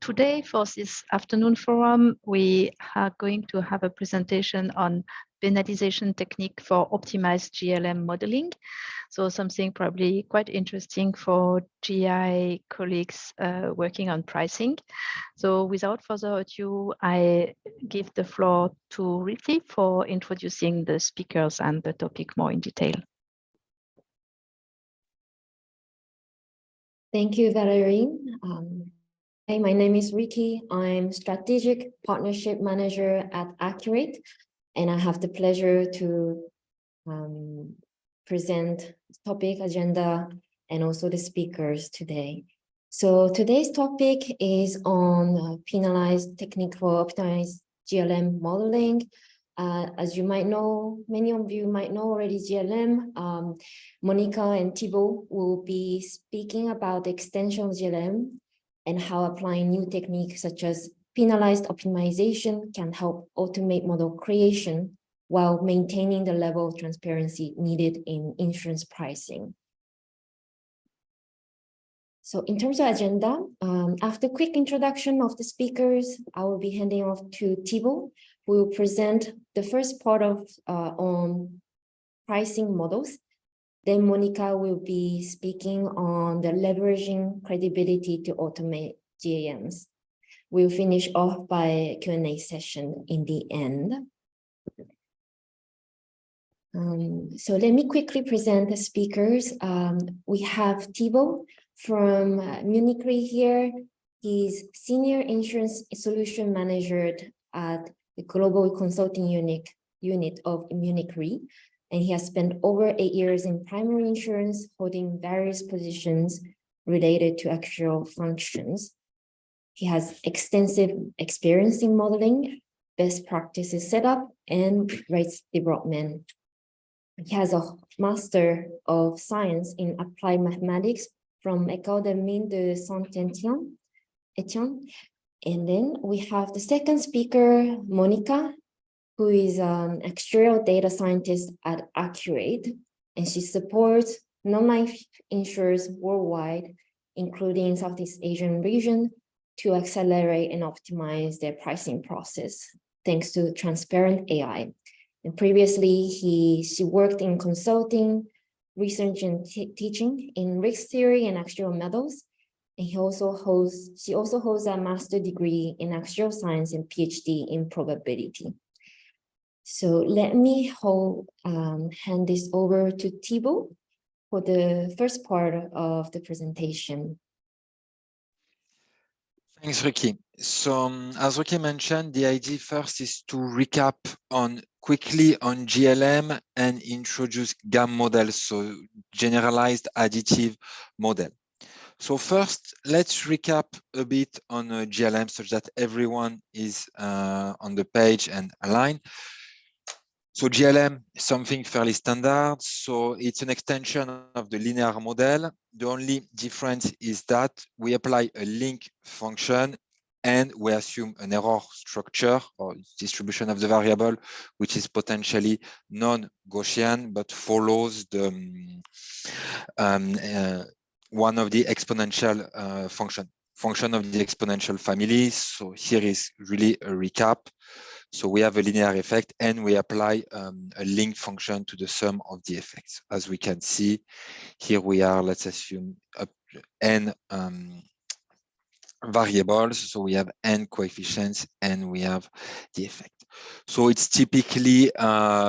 today for this afternoon forum, we are going to have a presentation on penalization technique for optimized GLM modeling. So something probably quite interesting for GI colleagues working on pricing. So without further ado, I give the floor to Ricky for introducing the speakers and the topic more in detail. Thank you, Valerie. Hey, my name is Ricky. I'm Strategic Partnership Manager at Accurate, and I have the pleasure to present topic agenda and also the speakers today. So today's topic is on penalized technique for optimized GLM modeling. As you might know, many of you might know already GLM. Monica and Thibault will be speaking about the extension of GLM and how applying new techniques such as penalized optimization can help automate model creation while maintaining the level of transparency needed in insurance pricing. So in terms of agenda, after quick introduction of the speakers, I will be handing off to Thibault, who will present the first part of on pricing models. Then Monica will be speaking on the leveraging credibility to automate GLMs. We'll finish off by a Q&A session in the end. So let me quickly present the speakers. We have Thibault from Munich Re here. He's Senior Insurance Solution Manager at the Global Consulting Unit of Munich Re. And he has spent over 8 years in primary insurance, holding various positions related to actuarial functions. He has extensive experience in modeling, best practices setup, and rights development. He has a Master of Science in Applied Mathematics from École de Saint-Étienne. And then we have the second speaker, Monica, who is an actuarial data scientist at Accurate, and she supports non-life insurers worldwide, including Southeast Asian region, to accelerate and optimize their pricing process, thanks to transparent AI. And previously, she worked in consulting, research and teaching in risk theory and actuarial models. And she also holds a master's degree in actuarial science and PhD in probability. So let me hand this over to Thibault for the first part of the presentation. Thanks, Ricky. So as Ricky mentioned, the idea first is to recap quickly on GLM and introduce GAM models, so Generalized Additive Model. So first, let's recap a bit on GLM such that everyone is on the page and aligned. So GLM is something fairly standard. So it's an extension of the linear model. The only difference is that we apply a link function and we assume an error structure or distribution of the variable, which is potentially non-Gaussian, but follows the one of the exponential function of the exponential family. So here is really a recap. So we have a linear effect and we apply a link function to the sum of the effects. As we can see, here we are, let's assume up to n variables. So we have n coefficients and we have the effect. So it's typically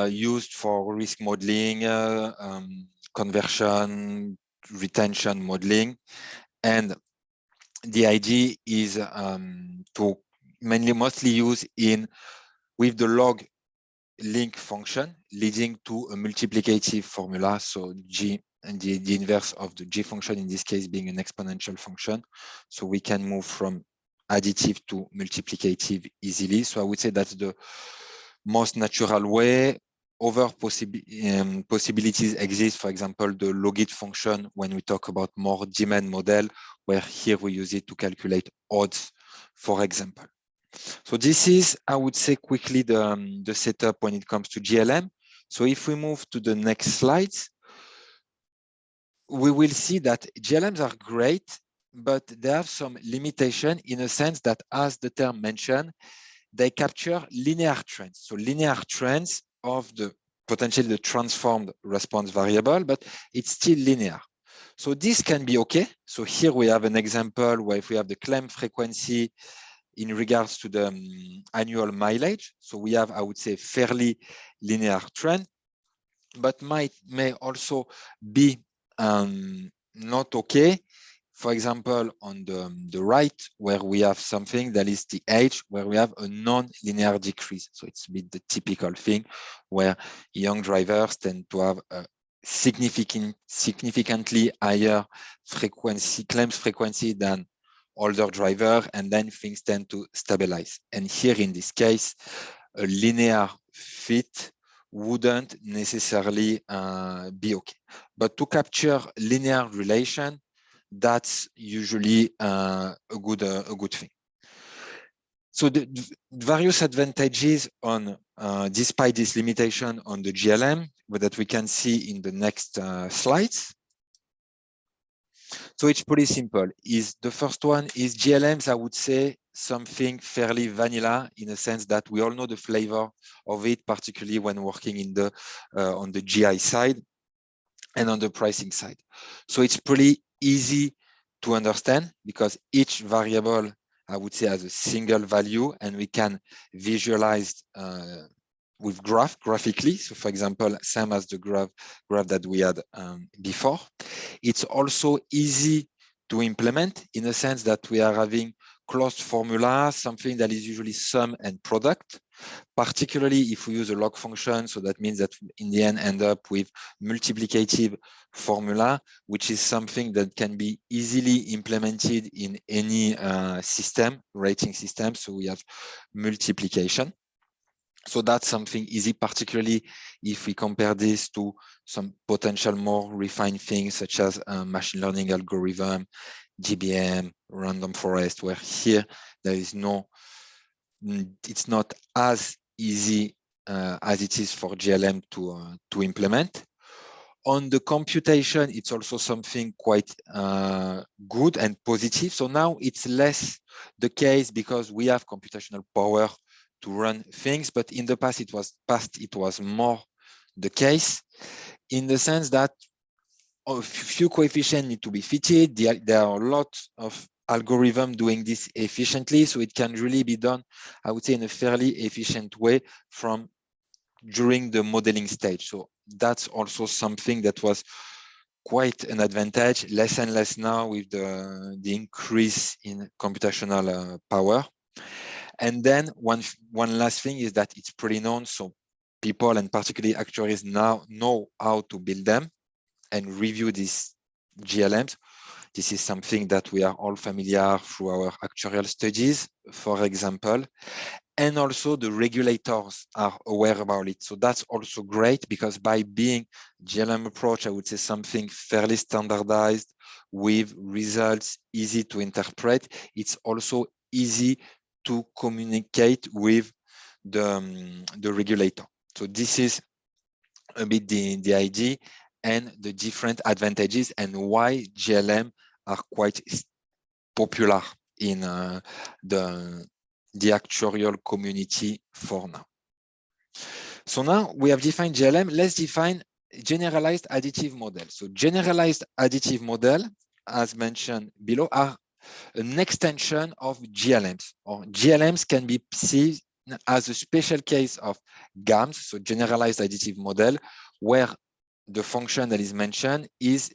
used for risk modeling, conversion, retention modeling. And the idea is to mostly use with the log link function leading to a multiplicative formula. So G and the inverse of the G function, in this case being an exponential function. So we can move from additive to multiplicative easily. So I would say that's the most natural way. Other possibilities exist, for example, the logit function when we talk about more demand model, where here we use it to calculate odds, for example. So this is, I would say, quickly the setup when it comes to GLM. So if we move to the next slides, we will see that GLMs are great but they have some limitation in a sense that, as the term mentioned, they capture linear trends. So linear trends of the potentially the transformed response variable, but it's still linear. So this can be okay. So here we have an example where if we have the claim frequency in regards to the annual mileage, so we have, I would say, fairly linear trend, but may also be not okay. For example, on the right, where we have something that is the age, where we have a non-linear decrease. So it's a bit the typical thing where young drivers tend to have a significantly higher claims frequency than older driver, and then things tend to stabilize. And here in this case, a linear fit wouldn't necessarily be okay. But to capture linear relation, that's usually a good thing. So the various advantages on, despite this limitation on the GLM, but that we can see in the next slides. So it's pretty simple. The first one is GLMs, I would say, something fairly vanilla in a sense that we all know the flavor of it, particularly when working in the on the GI side and on the pricing side. So it's pretty easy to understand because each variable, I would say, has a single value, and we can visualize with graphically. So for example, same as the graph that we had before. It's also easy to implement in a sense that we are having closed formula, something that is usually sum and product, particularly if we use a log function. So that means that in the end up with multiplicative formula, which is something that can be easily implemented in any system, rating system. So we have multiplication. So that's something easy, particularly if we compare this to some potential more refined things such as machine learning algorithm, GBM, random forest, where here there is no, it's not as easy as it is for GLM to implement. On the computation, it's also something quite good and positive. So now it's less the case because we have computational power to run things, but in the past it was more the case in the sense that a few coefficients need to be fitted. There are a lot of algorithms doing this efficiently, so it can really be done, I would say, in a fairly efficient way from during the modeling stage. So that's also something that was quite an advantage, less and less now with the increase in computational power. And then one last thing is that it's pretty known. So people, and particularly actuaries, now know how to build them and review these GLMs. This is something that we are all familiar through our actuarial studies, for example. And also the regulators are aware about it. So that's also great because by being GLM approach, I would say something fairly standardized with results easy to interpret. It's also easy to communicate with the regulator. So this is a bit the idea and the different advantages and why GLM are quite popular in the actuarial community for now. So now we have defined GLM. Let's define generalized additive model. So generalized additive model, as mentioned below, are an extension of GLMs, or GLMs can be seen as a special case of GAMs, so generalized additive model, where the function that is mentioned is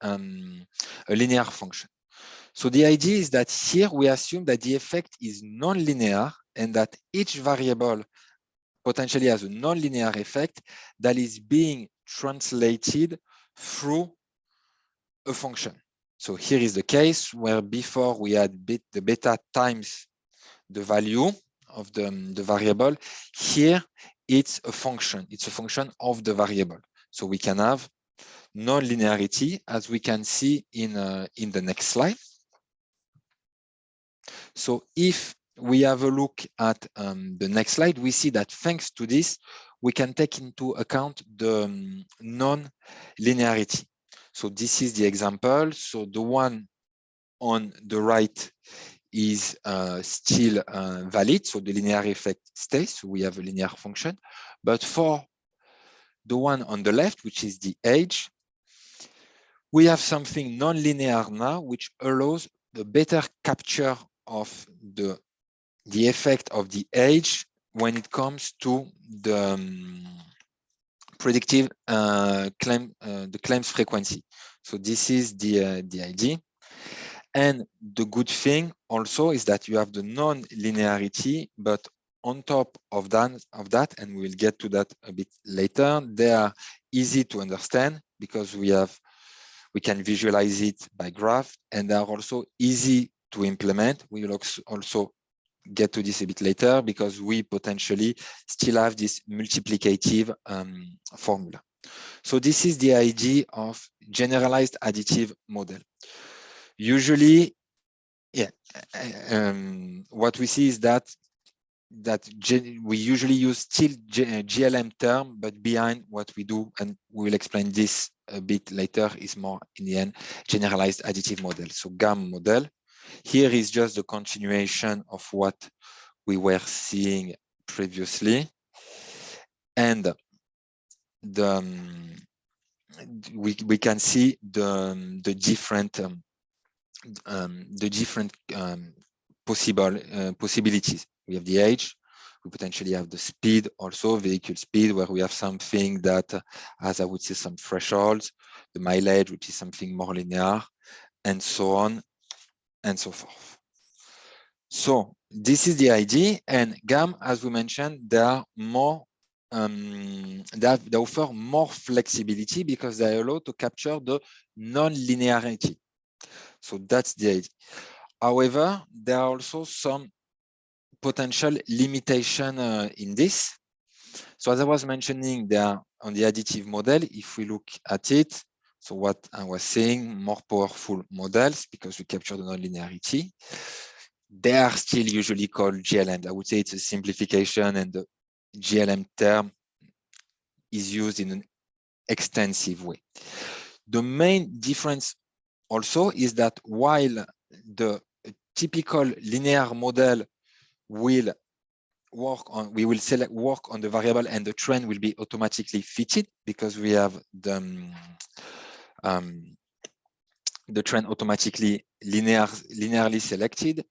a linear function. So the idea is that here we assume that the effect is non-linear and that each variable potentially has a non-linear effect that is being translated through a function. So here is the case where before we had the beta times the value of the variable. Here it's a function. It's a function of the variable. So we can have non-linearity, as we can see in the next slide. So if we have a look at the next slide, we see that thanks to this, we can take into account the non-linearity. So this is the example. So the one on the right is still valid, so the linear effect stays, so we have a linear function. But for the one on the left, which is the age, we have something non-linear now, which allows the better capture of the effect of the age when it comes to the predictive the claims frequency. So this is the idea. And the good thing also is that you have the non-linearity, but on top of that, and we will get to that a bit later, they are easy to understand because we can visualize it by graph, and they are also easy to implement. We will also get to this a bit later because we potentially still have this multiplicative formula. So this is the idea of generalized additive model. Usually, yeah, what we see is that we usually use still GLM term, but behind what we do, and we will explain this a bit later, is more in the end generalized additive model. So GAM model. Here is just the continuation of what we were seeing previously, and we can see the different possibilities. We have the age, we potentially have the speed, also vehicle speed, where we have something that has, I would say, some thresholds, the mileage, which is something more linear, and so on and so forth. So this is the idea, and GAM, as we mentioned, they are more they offer more flexibility because they allow to capture the non-linearity. So that's the idea. However, there are also some potential limitation in this. So as I was mentioning, there on the additive model, if we look at it, so what I was saying, more powerful models because we capture the non-linearity. They are still usually called GLM. I would say it's a simplification, and the GLM term is used in an extensive way. The main difference also is that while the typical linear model will work on, we will work on the variable and the trend will be automatically fitted because we have the trend automatically linearly selected.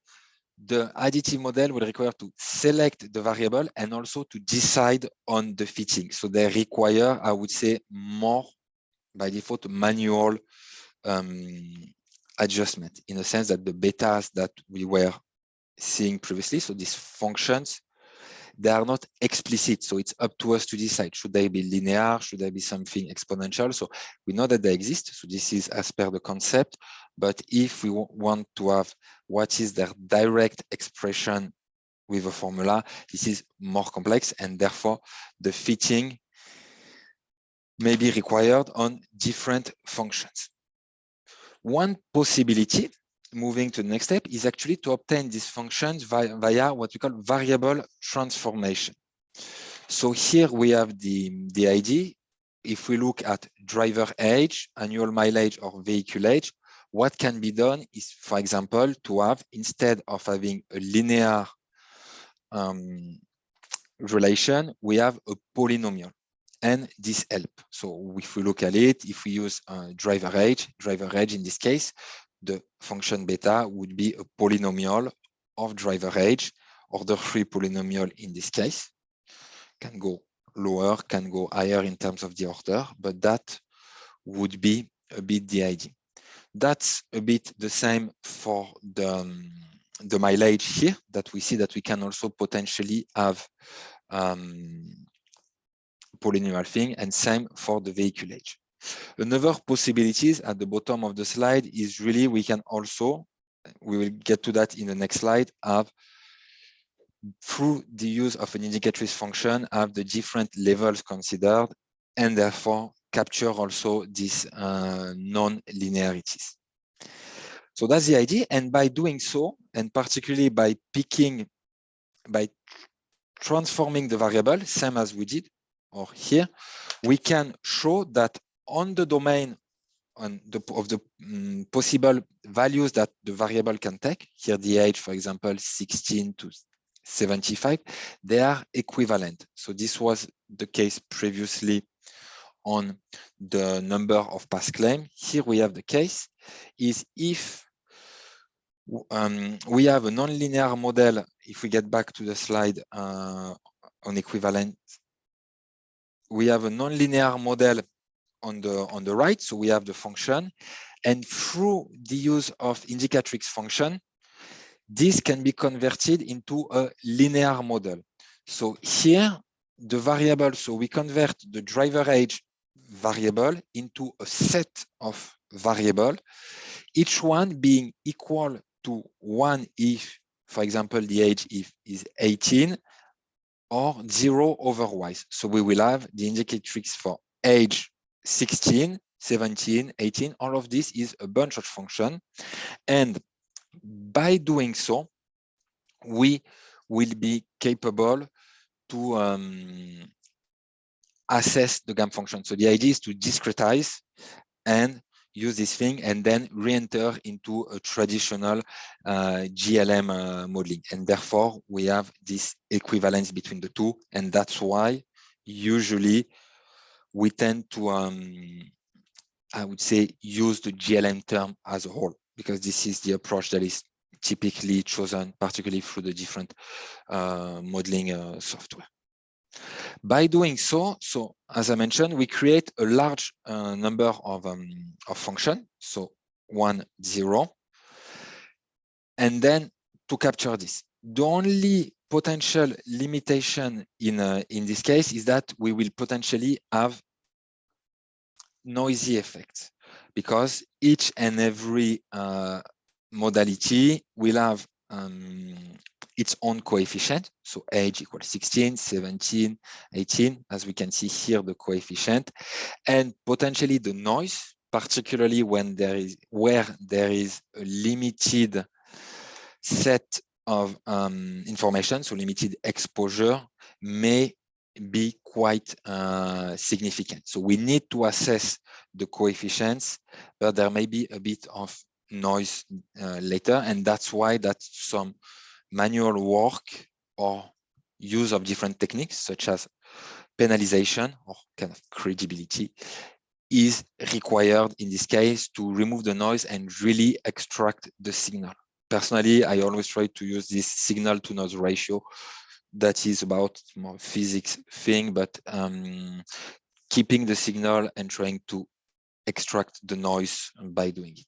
The additive model will require to select the variable and also to decide on the fitting. So they require, I would say, more by default manual adjustment, in a sense that the betas that we were seeing previously, so these functions, they are not explicit. So it's up to us to decide, should they be linear, should they be something exponential? So we know that they exist. So this is as per the concept. But if we want to have what is their direct expression with a formula, this is more complex, and therefore the fitting may be required on different functions. One possibility, moving to the next step, is actually to obtain these functions via what we call variable transformation. So here we have the idea. If we look at driver age, annual mileage, or vehicle age, what can be done is, for example, to have, instead of having a linear relation, we have a polynomial, and this helps. So if we look at it, if we use driver age in this case, the function beta would be a polynomial of driver age, order 3 polynomial in this case. Can go lower, can go higher in terms of the order, but that would be a bit the idea. That's a bit the same for the mileage here, that we see that we can also potentially have polynomial thing, and same for the vehicle age. Another possibilities at the bottom of the slide is really we can also, we will get to that in the next slide, have through the use of an indicatrix function, have the different levels considered, and therefore capture also these non-linearities. So that's the idea. And by doing so, and particularly by transforming the variable, same as we did, or here, we can show that on the domain of the possible values that the variable can take. Here, the age, for example, 16 to 75, they are equivalent. So this was the case previously on the number of past claim. Here we have the case is if we have a non-linear model. If we get back to the slide on equivalent, we have a non-linear model on the right. So we have the function, and through the use of indicatrix function, this can be converted into a linear model. So here, the variable, so we convert the driver age variable into a set of variables, each one being equal to 1 if, for example, the age is 18, or 0 otherwise. So we will have the indicatrix for age 16, 17, 18. All of this is a bunch of functions. And by doing so, we will be capable to assess the GAM function. So the idea is to discretize and use this thing and then re-enter into a traditional GLM modeling. And therefore, we have this equivalence between the two. And that's why usually we tend to, I would say, use the GLM term as a whole, because this is the approach that is typically chosen, particularly through the different modeling software. By doing so, as I mentioned, we create a large number of functions, so 1, 0. And then to capture this, the only potential limitation in this case is that we will potentially have noisy effects, because each and every modality will have its own coefficient. So age equals 16, 17, 18, as we can see here, the coefficient, and potentially the noise, particularly when where there is a limited set of information, so limited exposure, may be quite significant. So we need to assess the coefficients, but there may be a bit of noise later, and that's why some manual work or use of different techniques such as penalization or kind of credibility is required in this case to remove the noise and really extract the signal. Personally, I always try to use this signal to noise ratio. That is about more physics thing, but keeping the signal and trying to extract the noise by doing it.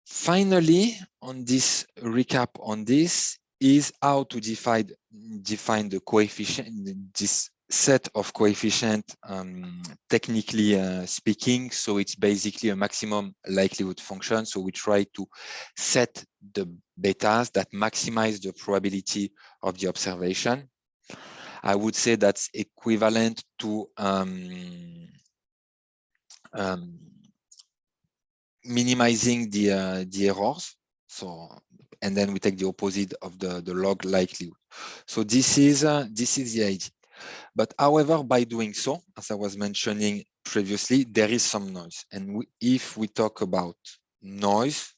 Finally, on this recap on this is how to define the coefficient, this set of coefficient technically speaking. So it's basically a maximum likelihood function. So we try to set the betas that maximize the probability of the observation. I would say that's equivalent to minimizing the errors. So, and then we take the opposite of the log likelihood. So this is the idea. But however, by doing so, as I was mentioning previously, there is some noise. And if we talk about noise,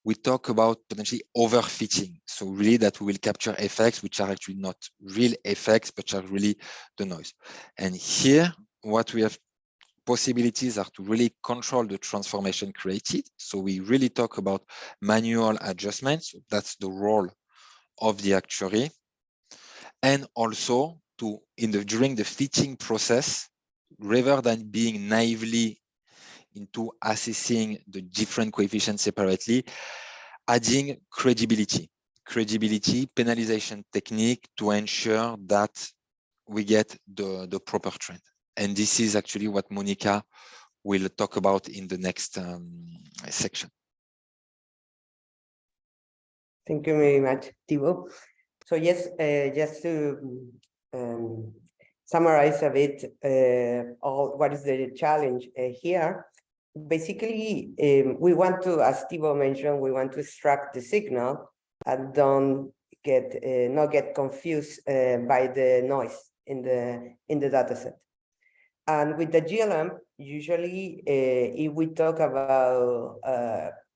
we talk about potentially overfitting. So really that we will capture effects which are actually not real effects, but are really the noise. And here, what we have possibilities are to really control the transformation created. So we really talk about manual adjustments. That's the role of the actuary. And also during the fitting process, rather than being naively into assessing the different coefficients separately, adding credibility, penalization technique to ensure that we get the proper trend. And this is actually what Monica will talk about in the next section. Thank you very much, Thibaut. So yes, just to summarize a bit what is the challenge here. Basically, we want to, as Thibaut mentioned, we want to extract the signal and don't not get confused by the noise in the data set. And with the GLM, usually, if we talk about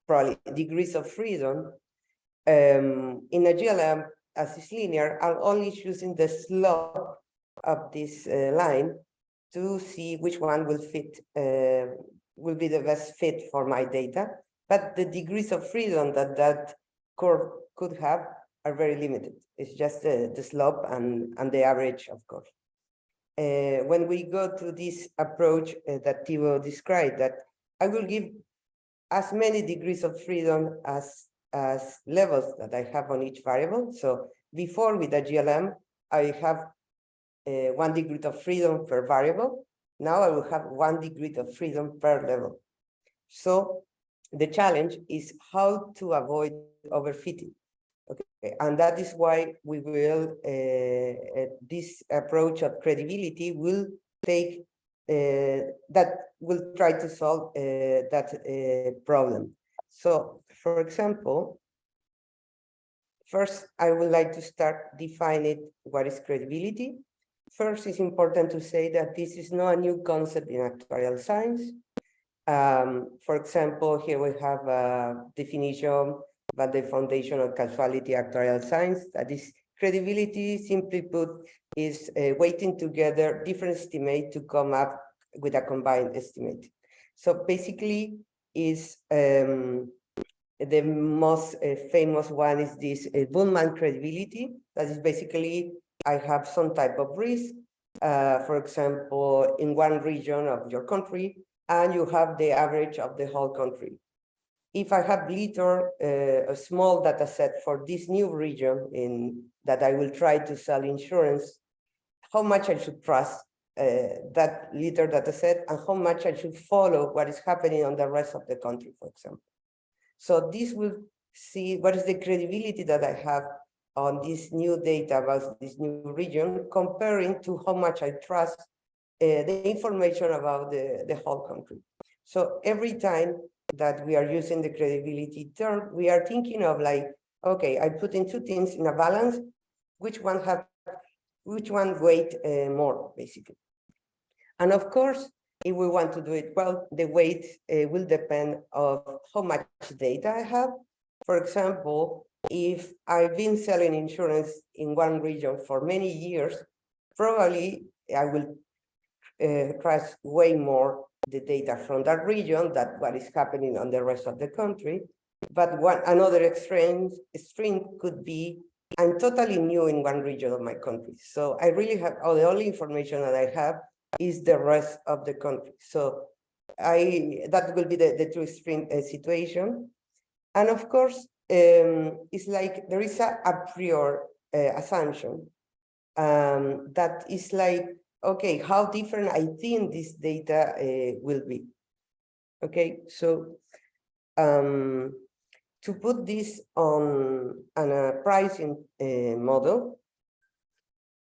probably degrees of freedom, in a GLM, as it's linear, I'm only choosing the slope of this line to see which one will fit, will be the best fit for my data. But the degrees of freedom that that curve could have are very limited. It's just the slope and the average, of course. When we go to this approach that Thibaut described, that I will give as many degrees of freedom as levels that I have on each variable. So before with the GLM, I have 1 degree of freedom per variable. Now I will have 1 degree of freedom per level. So the challenge is how to avoid overfitting. Okay, and that is why we will, this approach of credibility will take, that will try to solve that problem. So, for example, first, I would like to start defining what is credibility. First, it's important to say that this is not a new concept in actuarial science. For example, here we have a definition by the Foundation of Causality Actuarial Science, that is credibility, simply put, is weighting together different estimates to come up with a combined estimate. So basically, is the most famous one is this Bullman credibility. That is basically, I have some type of risk, for example, in one region of your country, and you have the average of the whole country. If I have a small data set for this new region in that I will try to sell insurance, how much I should trust that little data set and how much I should follow what is happening on the rest of the country, for example. So this will see what is the credibility that I have on this new data about this new region, comparing to how much I trust the information about the whole country. So every time that we are using the credibility term, we are thinking of like, okay, I put in two things in a balance, which one weight more, basically. And of course, if we want to do it well, the weight will depend on how much data I have. For example, if I've been selling insurance in one region for many years, probably I will trust way more the data from that region than what is happening on the rest of the country. But another extreme could be, I'm totally new in one region of my country. So I really have, the only information that I have is the rest of the country. So that will be the two extreme situation. And of course, it's like there is a priori assumption that is like, okay, how different I think this data will be. Okay, so to put this on a pricing model,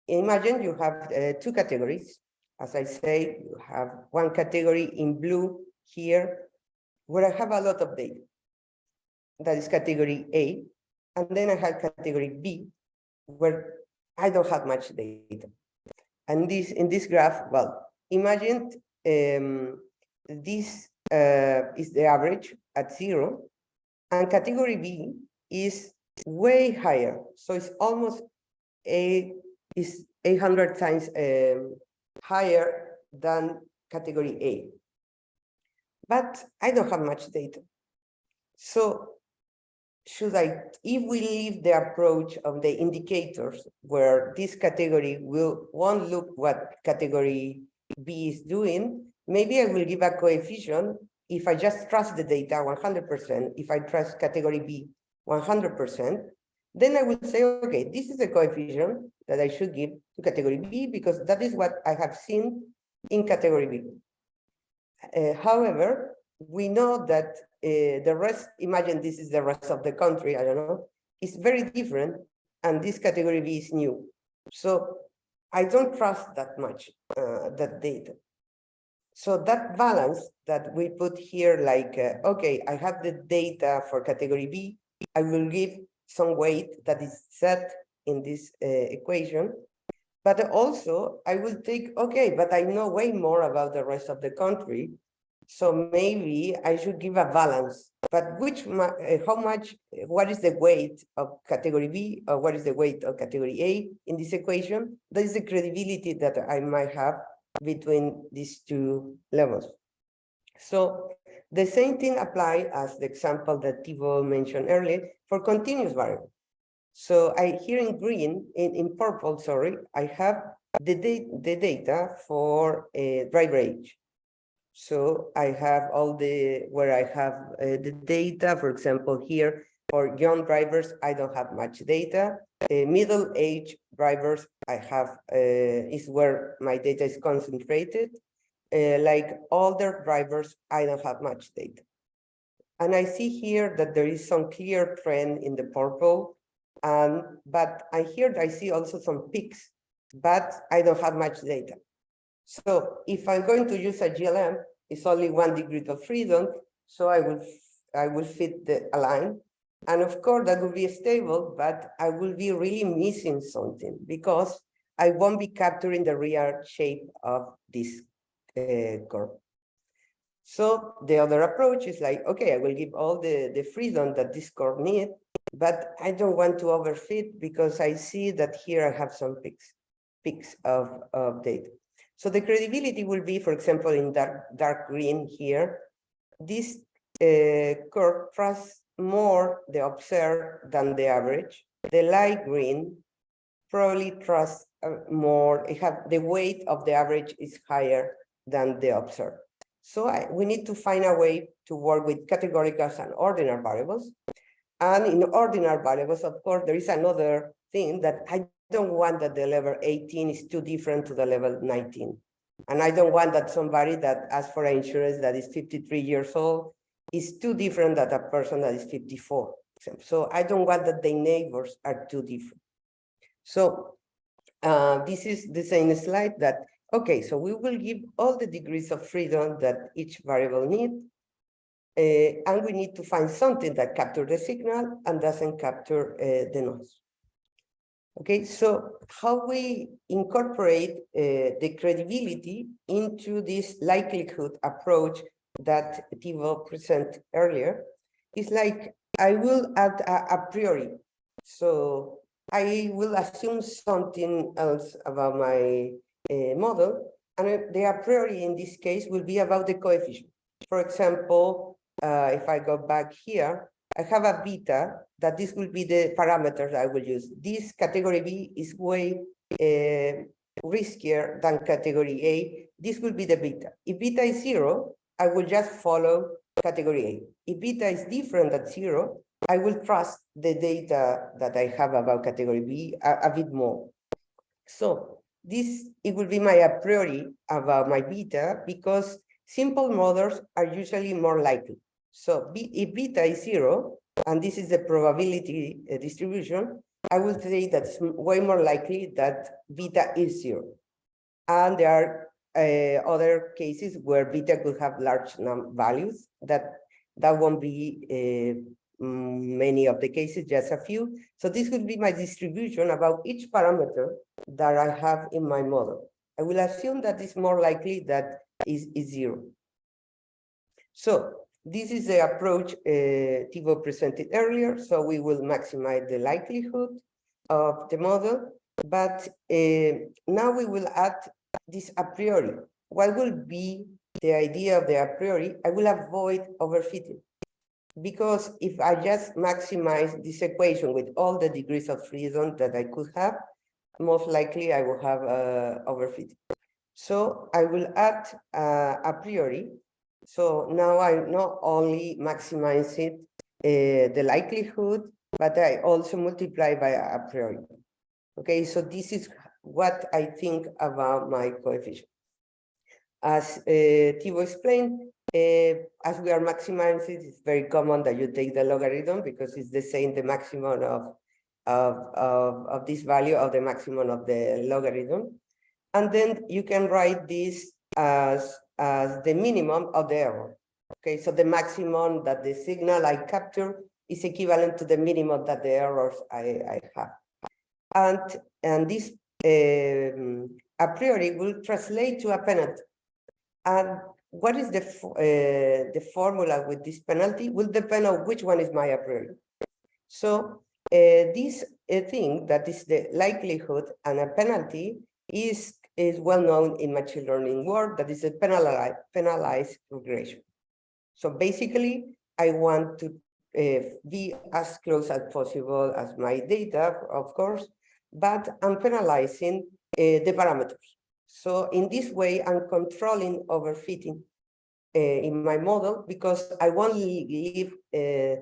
imagine you have two categories. As I say, you have one category in blue here, where I have a lot of data. That is category A. And then I have category B, where I don't have much data. And in this graph, well, imagine this is the average at 0, and category B is way higher. So it's almost 800 times higher than category A. But I don't have much data. So if we leave the approach of the indicators where this category won't look what category B is doing, maybe I will give a coefficient if I just trust the data 100%, if I trust category B 100%, then I will say, okay, this is the coefficient that I should give to category B because that is what I have seen in category B. However, we know that the rest, imagine this is the rest of the country, I don't know, is very different, and this category B is new. So I don't trust that much, that data. So that balance that we put here, like, okay, I have the data for category B, I will give some weight that is set in this equation, But also I will take, okay, but I know way more about the rest of the country. So maybe I should give a balance, but how much, what is the weight of category B or what is the weight of category A in this equation? That is the credibility that I might have between these two levels. So the same thing applies as the example that Thibault mentioned earlier for continuous variable. So here in green, in purple, sorry, I have the data for driver age. So I have where I have the data, for example, here for young drivers, I don't have much data. Middle-aged drivers, I have, is where my data is concentrated. Like older drivers, I don't have much data. And I see here that there is some clear trend in the purple, but I see also some peaks, but I don't have much data. So if I'm going to use a GLM, it's only 1 degree of freedom, so I will fit the line. And of course, that will be stable, but I will be really missing something because I won't be capturing the real shape of this curve. So the other approach is like, okay, I will give all the freedom that this curve needs, but I don't want to overfit because I see that here I have some peaks of data. So the credibility will be, for example, in dark green here, this curve trusts more the observed than the average. The light green probably trusts more, the weight of the average is higher than the observed. So we need to find a way to work with categoricals and ordinal variables. And in ordinal variables, of course, there is another thing that I don't want that the level 18 is too different to the level 19. And I don't want that somebody that asks for insurance that is 53 years old is too different than a person that is 54. So I don't want that the neighbors are too different. So this is the same slide that, okay, so we will give all the degrees of freedom that each variable needs. And we need to find something that captures the signal and doesn't capture the noise. Okay, so how we incorporate the credibility into this likelihood approach that Thibault presented earlier is like, I will add a priori. So I will assume something else about my model, and the a priori in this case will be about the coefficient. For example, if I go back here, I have a beta that this will be the parameters I will use. This category B is way riskier than category A. This will be the beta. If beta is 0, I will just follow category A. If beta is different than 0, I will trust the data that I have about category B a bit more. So it will be my a priori about my beta because simple models are usually more likely. So if beta is 0, and this is the probability distribution, I will say that it's way more likely that beta is 0. And there are other cases where beta could have large values that won't be many of the cases, just a few. So this would be my distribution about each parameter that I have in my model. I will assume that it's more likely that is 0. So this is the approach Thibault presented earlier. So we will maximize the likelihood of the model, but now we will add this a priori. What will be the idea of the a priori? I will avoid overfitting. Because if I just maximize this equation with all the degrees of freedom that I could have, most likely I will have overfitting. So I will add a priori. So now I not only maximize it, the likelihood, but I also multiply by a priori. Okay, so this is what I think about my coefficient. As Thibault explained, as we are maximizing, it's very common that you take the logarithm because it's the same, the maximum of this value of the maximum of the logarithm. And then you can write this as the minimum of the error. Okay, so the maximum that the signal I capture is equivalent to the minimum that the errors I have. And this a priori will translate to a penalty. And what is the formula with this penalty will depend on which one is my a priori. So this thing that is the likelihood and a penalty is well known in machine learning world, that is a penalized regression. So basically, I want to be as close as possible as my data, of course, but I'm penalizing the parameters. So in this way, I'm controlling overfitting in my model because I won't leave the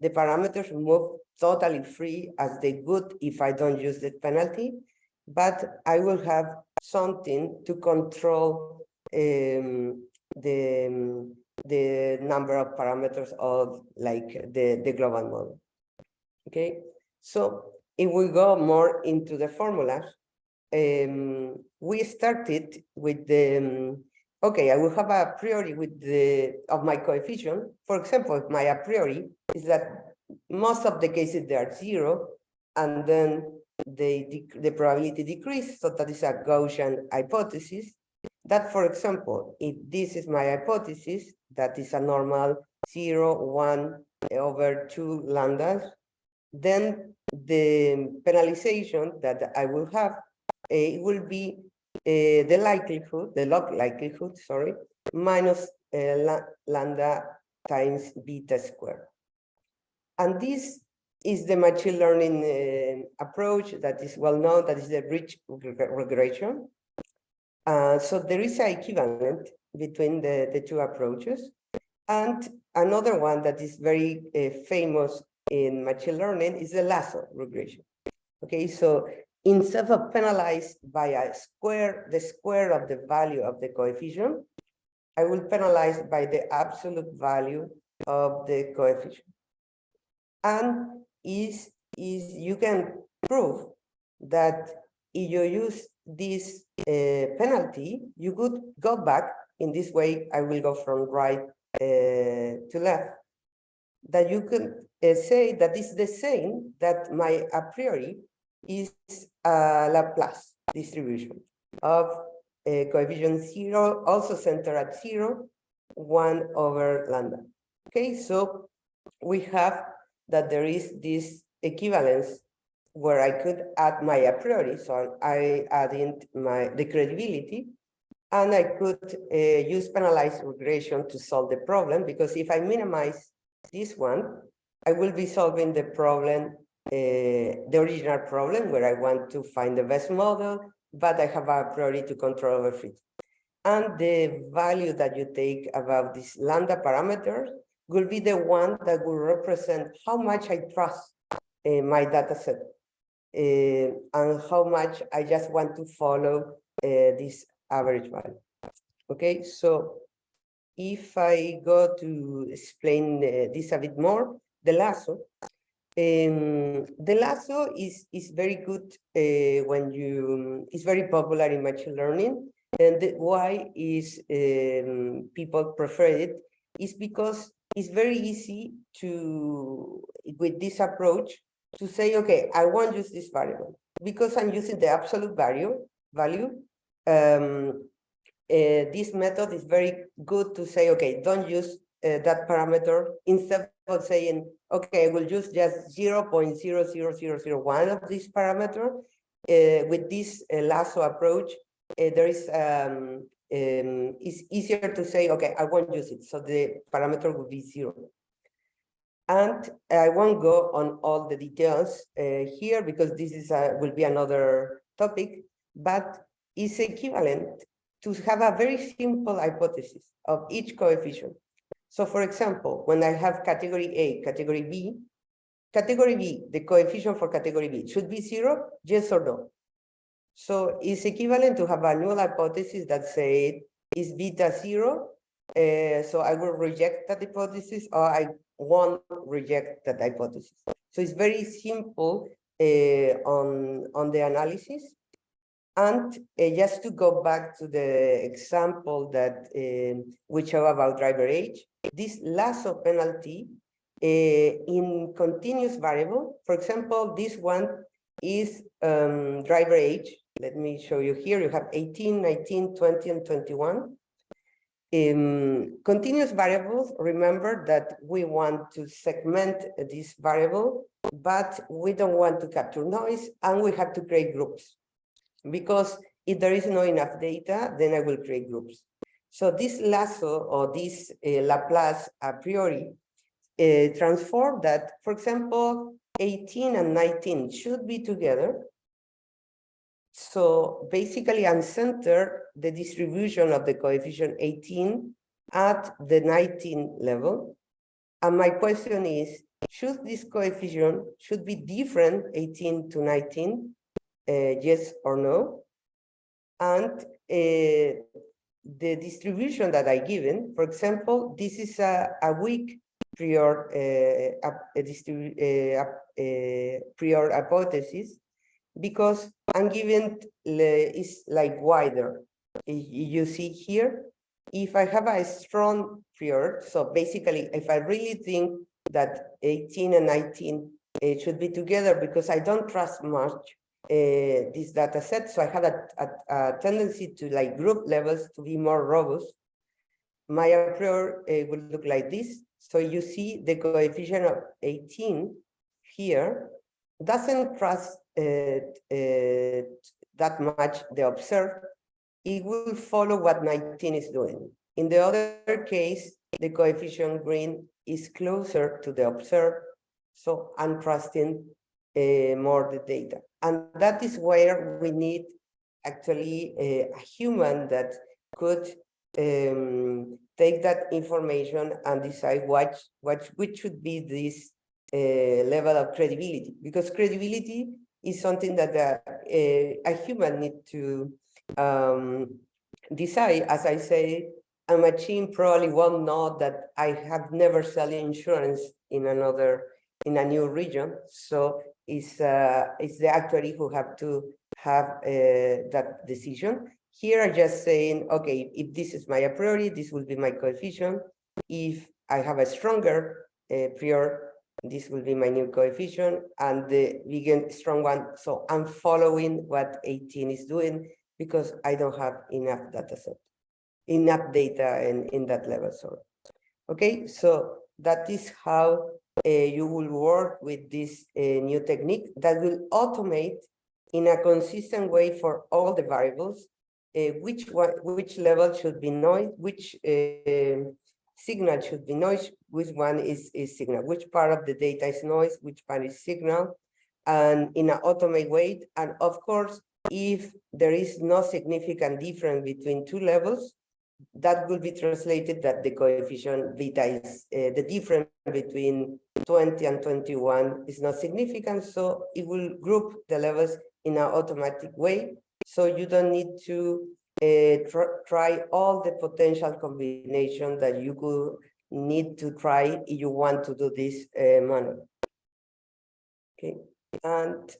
parameters move totally free as they would if I don't use the penalty, but I will have something to control the number of parameters of like the global model. Okay, so if we go more into the formulas, we started with the okay, I will have a priori with the of my coefficient. For example, my a priori is that most of the cases they are 0, and then the probability decrease. So that is a Gaussian hypothesis. That, for example, if this is my hypothesis, that is a normal 0, 1 over 2 lambdas, then the penalization that I will have it will be the likelihood, the log likelihood, sorry, minus lambda times beta squared. And this is the machine learning approach that is well known, that is the bridge regression. So there is an equivalent between the two approaches. And another one that is very famous in machine learning is the lasso regression. Okay, so instead of penalized by a square, the square of the value of the coefficient, I will penalize by the absolute value of the coefficient. And you can prove that if you use this penalty, you could go back. In this way, I will go from right to left. That you could say that it's the same that my a priori is a Laplace distribution of coefficient 0, also centered at 0, 1 over lambda. Okay, so we have that there is this equivalence where I could add my a priori, so I add in the credibility, and I could use penalized regression to solve the problem, because if I minimize this one, I will be solving the problem, the original problem where I want to find the best model, but I have a priori to control overfit. And the value that you take about this lambda parameter will be the one that will represent how much I trust my data set and how much I just want to follow this average value. Okay, so if I go to explain this a bit more, the lasso is very good when it's very popular in machine learning, and why is people prefer it is because it's very easy to, with this approach, to say, okay, I won't use this variable because I'm using the absolute value. This method is very good to say, okay, don't use that parameter, instead of saying, okay, I will use just 0.00001 of this parameter. With this lasso approach, there is it's easier to say, okay, I won't use it, so the parameter will be 0. And I won't go on all the details here because this is will be another topic, but it's equivalent to have a very simple hypothesis of each coefficient. So for example, when I have category A, category B, the coefficient for category B should be 0, yes or no. So it's equivalent to have a null hypothesis that say is beta 0. So I will reject that hypothesis, or I won't reject that hypothesis. So it's very simple on the analysis. And just to go back to the example that we show about driver age, this lasso penalty in continuous variable, for example, this one is driver age, let me show you here. You have 18, 19, 20, and 21. Continuous variables, remember that we want to segment this variable, but we don't want to capture noise, and we have to create groups. Because if there is not enough data, then I will create groups. So this lasso or this Laplace a priori transform that, for example, 18 and 19 should be together. So basically, uncenter the distribution of the coefficient 18 at the 19 level. And my question is, should this coefficient should be different 18 to 19? Yes or no? And the distribution that I given, for example, this is a weak prior prior hypothesis, because I'm given is like wider. You see here, if I have a strong prior, so basically, if I really think that 18 and 19 should be together, because I don't trust much this data set, so I had a tendency to like group levels to be more robust. My a priori will look like this. So you see the coefficient of 18 here doesn't trust that much the observed. It will follow what 19 is doing. In the other case, the coefficient green is closer to the observed, so I'm trusting more the data. And that is where we need actually a human that could take that information and decide which should be this level of credibility, because credibility is something that a human need to decide. As I say, a machine probably won't know that I have never sold insurance in a new region. So it's the actuary who have to have that decision. Here I'm just saying, okay, if this is my a priori, this will be my coefficient. If I have a stronger prior, this will be my new coefficient, and the vegan strong one. So I'm following what 18 is doing because I don't have enough data set, enough data in that level. Sorry. Okay, so that is how you will work with this new technique that will automate in a consistent way for all the variables, which level should be noise, which signal should be noise, which one is signal, which part of the data is noise, which part is signal, and in an automated way. And of course, if there is no significant difference between two levels, that will be translated that the coefficient beta is the difference between 20 and 21 is not significant, so it will group the levels in an automatic way. So you don't need to try all the potential combination that you could need to try if you want to do this manually. Okay, and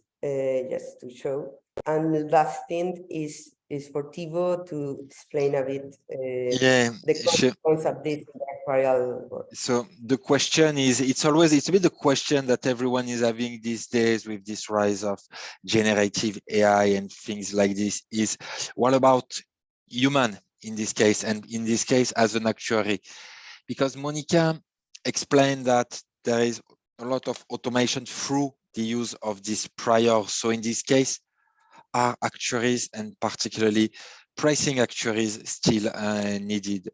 just to show. And the last thing is for Thibaut to explain a bit the consequence of this actuarial work. So the question is, it's a bit the question that everyone is having these days with this rise of generative AI and things like this is, what about human in this case, and in this case as an actuary? Because Monica explained that there is a lot of automation through the use of this prior. So in this case, are actuaries and particularly pricing actuaries still needed?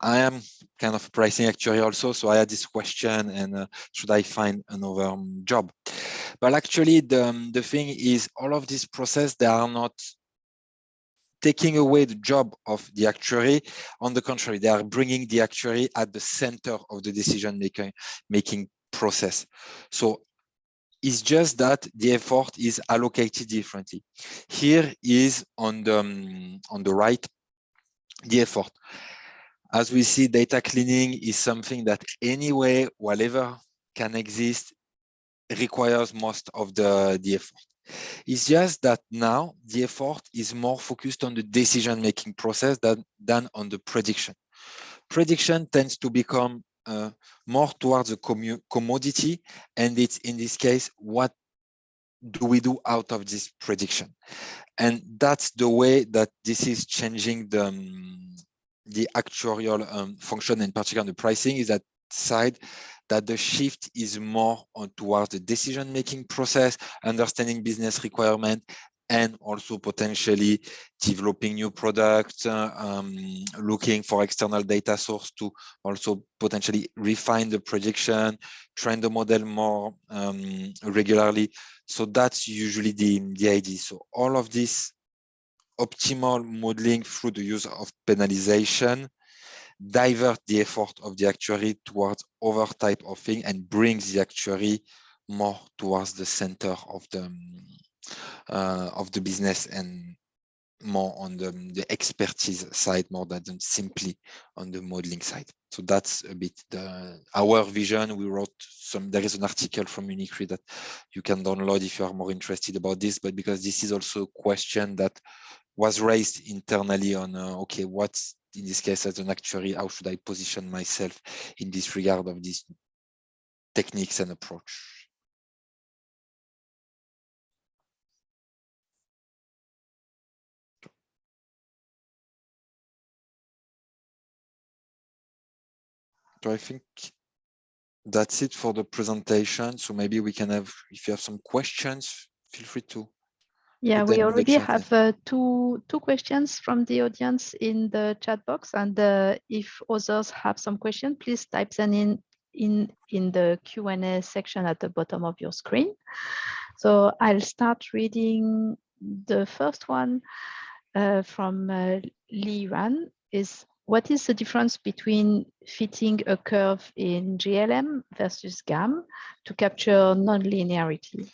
I am kind of pricing actuary also, so I had this question, and should I find another job? But actually, the thing is, all of this process, they are not taking away the job of the actuary. On the contrary, they are bringing the actuary at the center of the decision-making process. So it's just that the effort is allocated differently. Here is on the right, the effort. As we see, data cleaning is something that anyway, whatever can exist, requires most of the effort. It's just that now the effort is more focused on the decision-making process than on the prediction. Prediction tends to become more towards a commodity, and it's in this case what do we do out of this prediction? And that's the way that this is changing the actuarial function, in particular the pricing, is that side that the shift is more on towards the decision-making process, understanding business requirement, and also potentially developing new products, looking for external data source to also potentially refine the prediction, train the model more regularly. So that's usually the idea. So all of this optimal modeling through the use of penalization divert the effort of the actuary towards other type of thing and brings the actuary more towards the center of the business and more on the expertise side more than simply on the modeling side. So that's a bit our vision. We wrote there is an article from Unicre that you can download if you are more interested about this, but because this is also a question that was raised internally on, okay, what's in this case as an actuary, how should I position myself in this regard of these techniques and approach? So I think that's it for the presentation. So maybe we can have, if you have some questions, feel free to. Yeah, we already have two questions from the audience in the chat box, and if others have some questions, please type them in the Q&A section at the bottom of your screen. So I'll start reading the first one from Lee Ran. What is the difference between fitting a curve in GLM versus GAM to capture nonlinearity?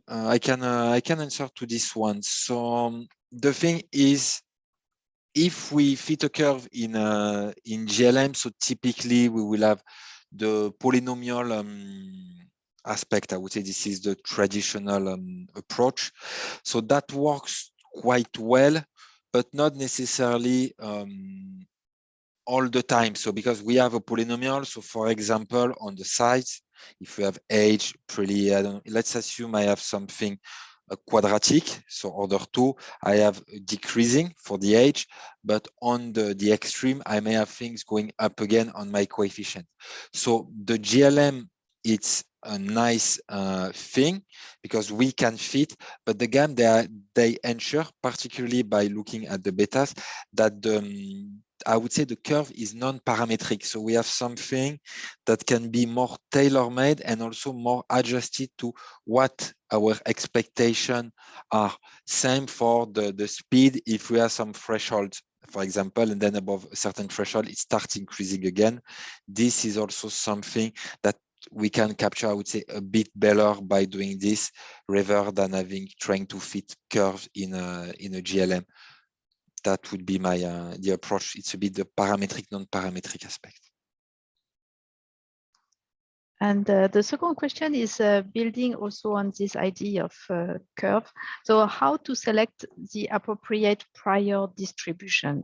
I can answer to this one. So the thing is, if we fit a curve in GLM, so typically we will have the polynomial aspect. I would say this is the traditional approach. So that works quite well, but not necessarily all the time. So because we have a polynomial, so for example, on the sides, if we have age, pretty, let's assume I have something quadratic, so order 2, I have decreasing for the age, but on the extreme, I may have things going up again on my coefficient. So the GLM, it's a nice thing because we can fit, but the GAM, they ensure, particularly by looking at the betas, that I would say the curve is non-parametric. So we have something that can be more tailor-made and also more adjusted to what our expectations are. Same for the speed. If we have some thresholds, for example, and then above a certain threshold, it starts increasing again. This is also something that we can capture, I would say, a bit better by doing this rather than trying to fit curves in a GLM. That would be my the approach. It's a bit the parametric, non-parametric aspect. And the second question is building also on this idea of curve. So how to select the appropriate prior distribution?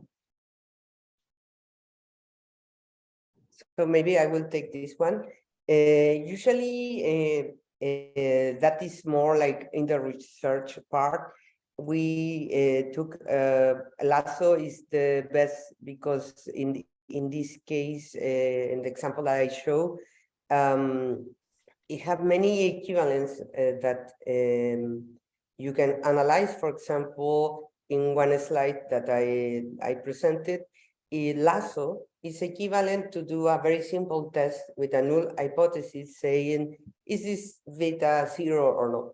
So maybe I will take this one. Usually that is more like in the research part. We took Lasso is the best because in this case, in the example that I show, it have many equivalents that you can analyze. For example, in one slide that I presented, Lasso is equivalent to do a very simple test with a null hypothesis saying, is this beta 0 or not?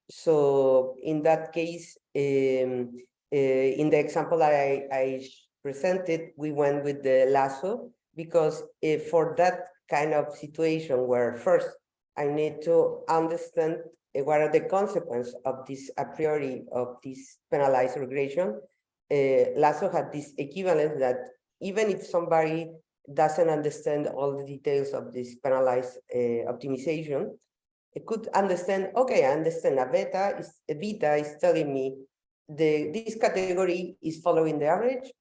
So in that case, in the example I presented, we went with the Lasso because for that kind of situation where first I need to understand what are the consequences of this a priori of this penalized regression, Lasso had this equivalent that even if somebody doesn't understand all the details of this penalized optimization, it could understand, okay, I understand a beta is telling me this category is following the average,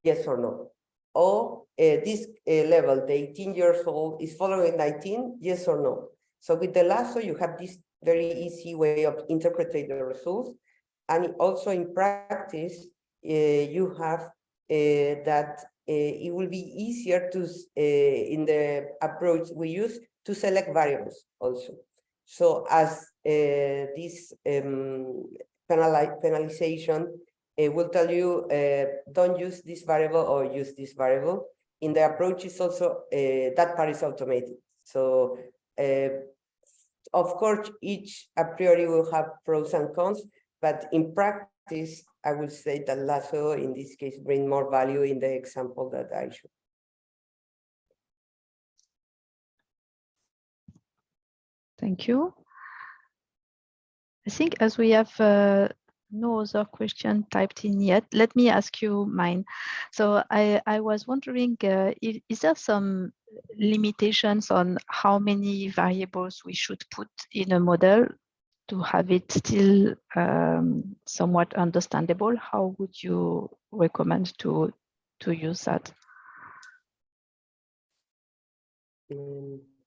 yes or no. Or this level, the 18 years old is following 19, yes or no. So with the Lasso, you have this very easy way of interpreting the results. And also in practice, you have that it will be easier to, in the approach we use, to select variables also. So as this penalization will tell you, don't use this variable or use this variable. In the approach is also, that part is automated. So of course, each a priori will have pros and cons, but in practice, I would say that Lasso in this case bring more value in the example that I showed. Thank you. I think as we have no other question typed in yet, let me ask you mine. So I was wondering, is there some limitations on how many variables we should put in a model to have it still somewhat understandable? How would you recommend to use that?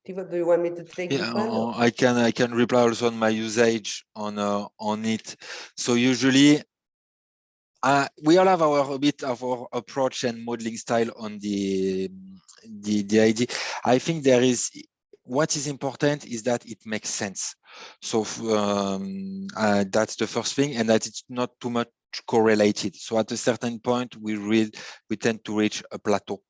Thibaut, do you want me to take this one? I can reply also on my usage on it. So usually we all have a bit of our approach and modeling style on the idea. I think what is important is that it makes sense. So that's the first thing, and that it's not too much correlated. So at a certain point, we tend to reach a plateau.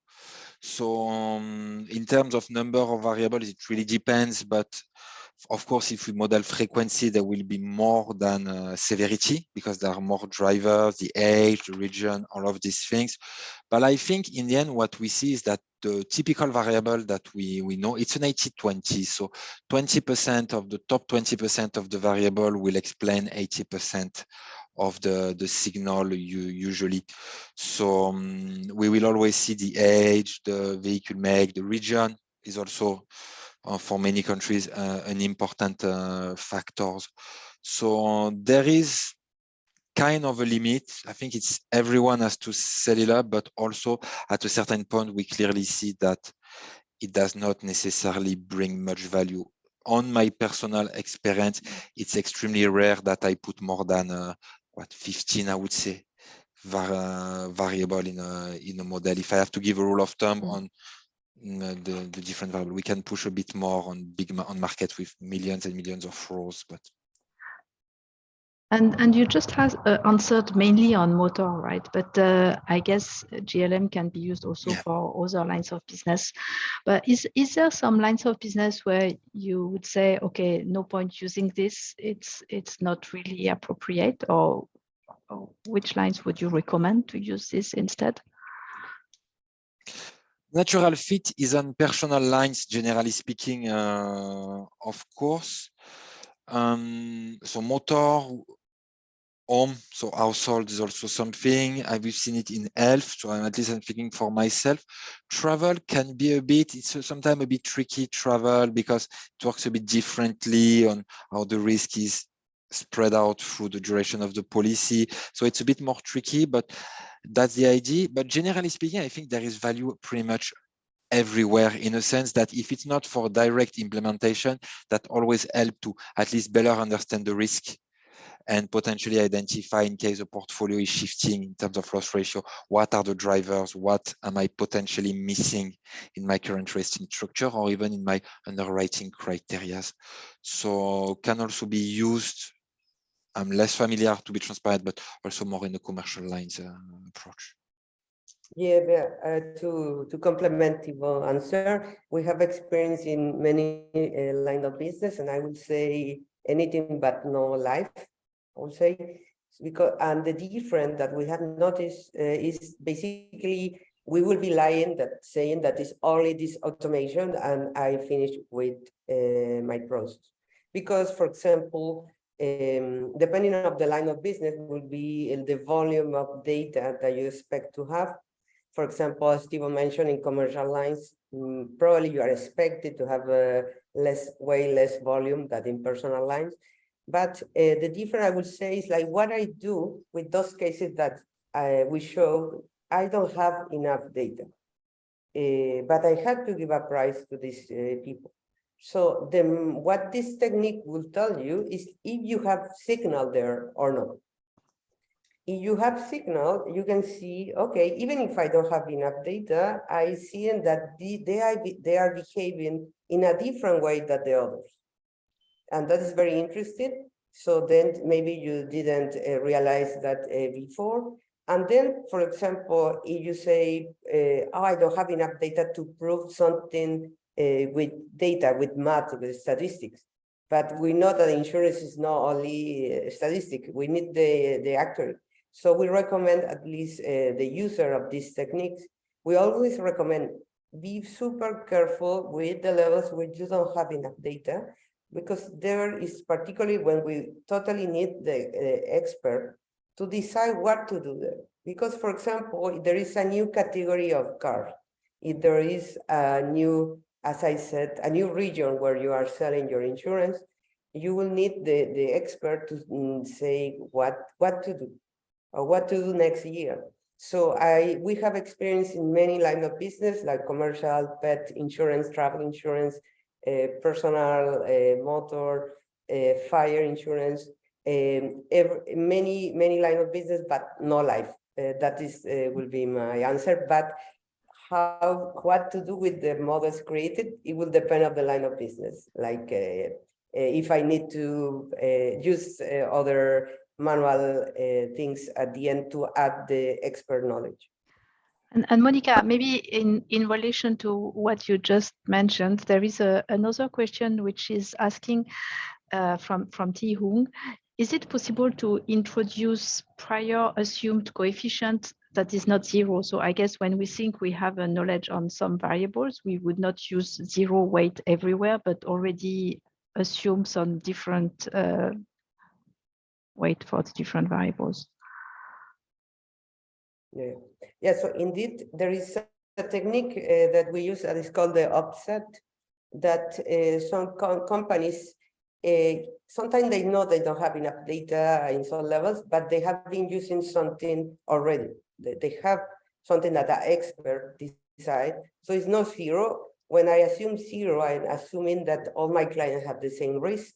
So in terms of number of variables, it really depends. But of course, if we model frequency, there will be more than severity because there are more drivers, the age, the region, all of these things. But I think in the end, what we see is that the typical variable that we know, it's an 80-20. So 20% of the top 20% of the variable will explain 80% of the signal usually. So we will always see the age, the vehicle make, the region is also for many countries an important factors. So there is kind of a limit. I think it's everyone has to set it up, but also at a certain point we clearly see that it does not necessarily bring much value. On my personal experience, it's extremely rare that I put more than 15, I would say, variable in a model. If I have to give a rule of thumb on the different variable, we can push a bit more on on market with millions and millions of rows, but. And you just answered mainly on motor, right? But I guess GLM can be used also for other lines of business. But is there some lines of business where you would say, okay, no point using this, it's not really appropriate, or which lines would you recommend to use this instead? Natural fit is on personal lines, generally speaking, of course. So motor, home, so household is also something. I've seen it in health, so at least I'm thinking for myself. Travel can be it's sometimes a bit tricky, travel, because it works a bit differently on how the risk is spread out through the duration of the policy. So it's a bit more tricky, but that's the idea. But generally speaking, I think there is value pretty much everywhere, in a sense that if it's not for direct implementation, that always help to at least better understand the risk and potentially identify, in case a portfolio is shifting in terms of loss ratio, what are the drivers, what am I potentially missing in my current rating structure or even in my underwriting criteria. So can also be used, I'm less familiar, to be transparent, but also more in the commercial lines approach. Yeah, to complement Thibaut's answer, we have experience in many lines of business, and I would say anything but no life, I would say, because and the difference that we have noticed is basically we will be saying that it's only this automation, and I finish with my process, because for example, depending on the line of business will be in the volume of data that you expect to have. For example, as Thibaut mentioned, in commercial lines, probably you are expected to have way less volume than in personal lines. But the difference I would say is like what I do with those cases that we show, I don't have enough data, but I had to give a price to these people. So what this technique will tell you is if you have signal there or not. If you have signal, you can see, okay, even if I don't have enough data, I see that they are behaving in a different way than the others. And that is very interesting. So then maybe you didn't realize that before. And then, for example, if you say, oh, I don't have enough data to prove something with data, with math, with statistics. But we know that insurance is not only statistic, we need the accurate. So we recommend at least the user of these techniques. We always recommend be super careful with the levels where you don't have enough data, because there is particularly when we totally need the expert to decide what to do there. Because, for example, if there is a new category of cars, if there is a new, as I said, a new region where you are selling your insurance, you will need the expert to say what to do or what to do next year. So we have experience in many lines of business, like commercial, pet insurance, travel insurance, personal, motor, fire insurance, many line of business, but no life. That is will be my answer. But what to do with the models created, it will depend on the line of business. Like if I need to use other manual things at the end to add the expert knowledge. And Monica, maybe in relation to what you just mentioned, there is another question which is asking from Thi Hung. Is it possible to introduce prior assumed coefficient that is not zero? So I guess when we think we have a knowledge on some variables, we would not use zero weight everywhere, but already assume some different weight for the different variables. Yeah. So indeed, there is a technique that we use that is called the offset, that some companies, sometimes they know they don't have enough data in some levels, but they have been using something already. They have something that the expert decide. So it's not zero. When I assume zero, I'm assuming that all my clients have the same risk.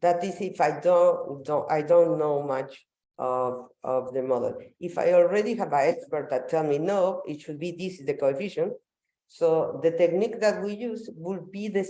That is if I don't know much of the model. If I already have an expert that tell me, no, it should be this is the coefficient. So the technique that we use will be the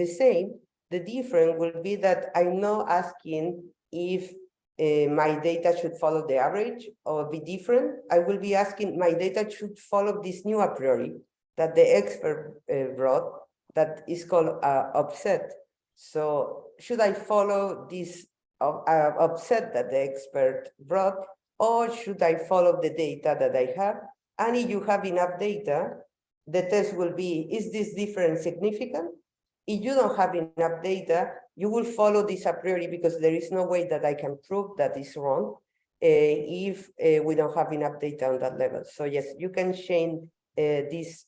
same. The difference will be that I'm not asking if my data should follow the average or be different. I will be asking my data should follow this new a priori that the expert brought that is called offset. So should I follow this offset that the expert brought, or should I follow the data that I have? And if you have enough data, the test will be, is this difference significant? If you don't have enough data, you will follow this a priori because there is no way that I can prove that is wrong if we don't have enough data on that level. So yes, you can change this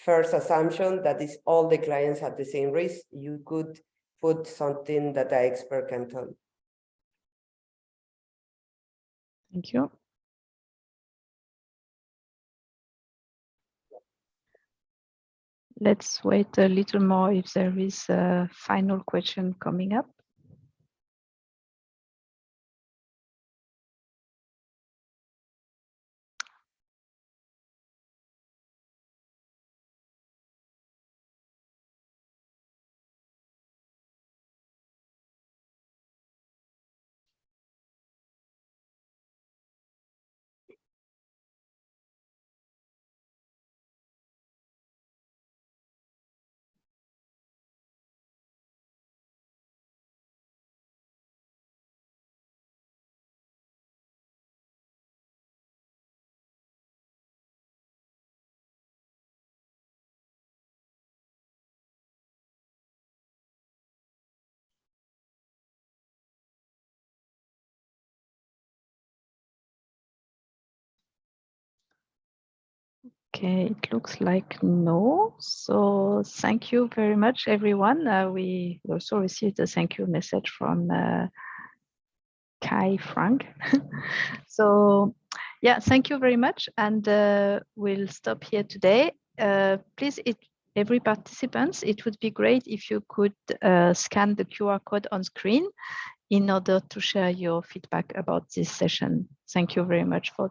first assumption that is all the clients have the same risk. You could put something that the expert can tell you. Thank you. Let's wait a little more if there is a final question coming up. Okay, it looks like no. So thank you very much, everyone. We also received a thank you message from Kai Frank. So yeah, thank you very much. And we'll stop here today. Please, every participant, it would be great if you could scan the QR code on screen in order to share your feedback about this session. Thank you very much for